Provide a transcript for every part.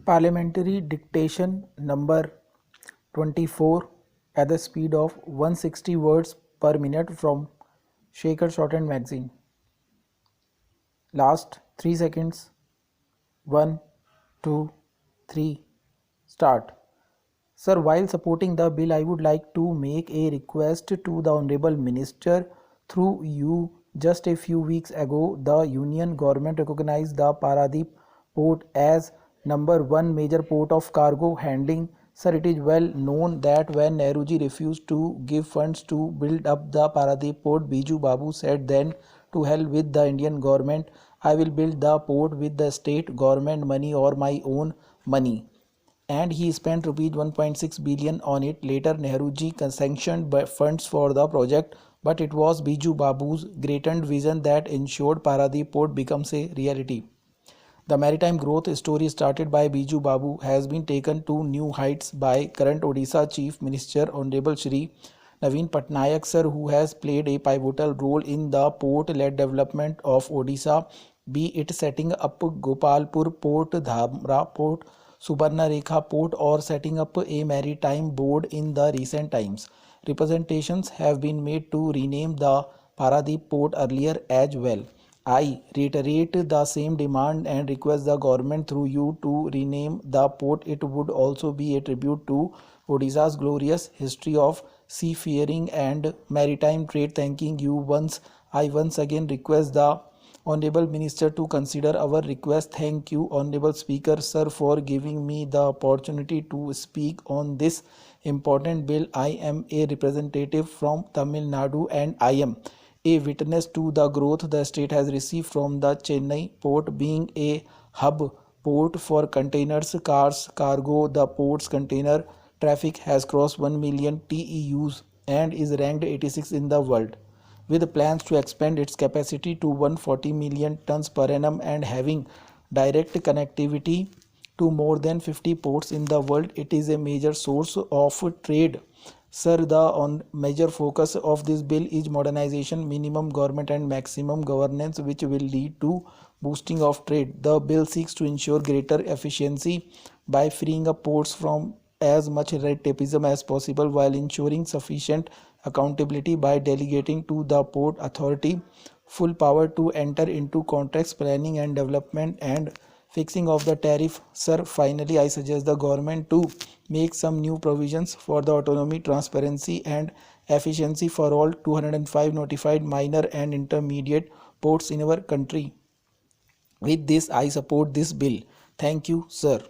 Parliamentary Dictation number 24 at the speed of 160 words per minute from Shekhar Shorthand magazine. Last 3 seconds. 1, 2, 3. Start. Sir, while supporting the bill, I would like to make a request to the Honorable Minister through you. Just a few weeks ago, the Union government recognized the Paradip port as number one major port of cargo handling. Sir, it is well known that when Nehruji refused to give funds to build up the Paradip port, Biju Babu said then, to hell with the Indian government, I will build the port with the state government money or my own money, and he spent rupees 1.6 billion on it. Later Nehruji sanctioned funds for the project, but it was Biju Babu's greater vision that ensured Paradip port becomes a reality. The maritime growth story started by Biju Babu has been taken to new heights by current Odisha Chief Minister Honorable Shri Naveen Patnaik sir, who has played a pivotal role in the port-led development of Odisha, be it setting up Gopalpur Port, Dhamra Port, Subarnarekha Port, or setting up a maritime board in the recent times. Representations have been made to rename the Paradip port earlier as well. I reiterate the same demand and request the government through you to rename the port. It would also be a tribute to Odisha's glorious history of seafaring and maritime trade. Thanking you I once again request the Honorable Minister to consider our request. Thank you, Honorable Speaker, sir, for giving me the opportunity to speak on this important bill. I am a representative from Tamil Nadu and I am a witness to the growth the state has received from the Chennai port being a hub port for containers, cars, cargo. The port's container traffic has crossed 1 million TEUs and is ranked 86 in the world, with plans to expand its capacity to 140 million tons per annum and having direct connectivity to more than 50 ports in the world. It is a major source of trade. Sir, the major focus of this bill is modernization, minimum government and maximum governance, which will lead to boosting of trade. The bill seeks to ensure greater efficiency by freeing up ports from as much red tapeism as possible while ensuring sufficient accountability by delegating to the port authority full power to enter into contracts, planning and development and fixing of the tariff. Sir, finally I suggest the government to make some new provisions for the autonomy, transparency and efficiency for all 205 notified minor and intermediate ports in our country. With this, I support this bill. Thank you, sir.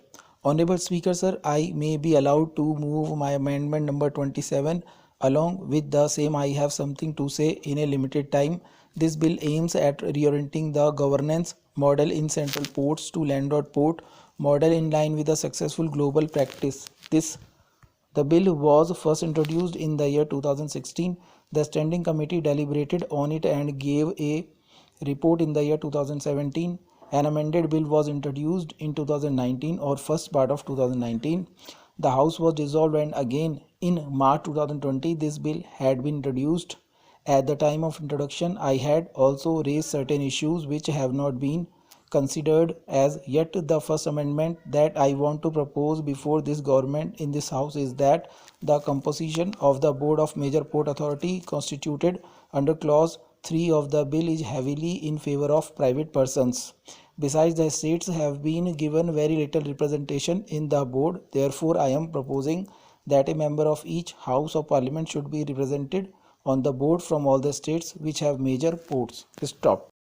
Honorable Speaker, sir, I may be allowed to move my amendment number 27. Along with the same, I have something to say in a limited time. This bill aims at reorienting the governance model in central ports to landlord port model in line with the successful global practice. The bill was first introduced in the year 2016. The Standing Committee deliberated on it and gave a report in the year 2017. An amended bill was introduced in 2019 or first part of 2019. The House was dissolved and again in March 2020 this bill had been introduced. At the time of introduction, I had also raised certain issues which have not been considered as yet. The first amendment that I want to propose before this government in this house is that the composition of the Board of Major Port Authority constituted under clause 3 of the bill is heavily in favor of private persons. Besides, the states have been given very little representation in the board. Therefore, I am proposing that a member of each House of Parliament should be represented on the board from all the states which have major ports. Stop.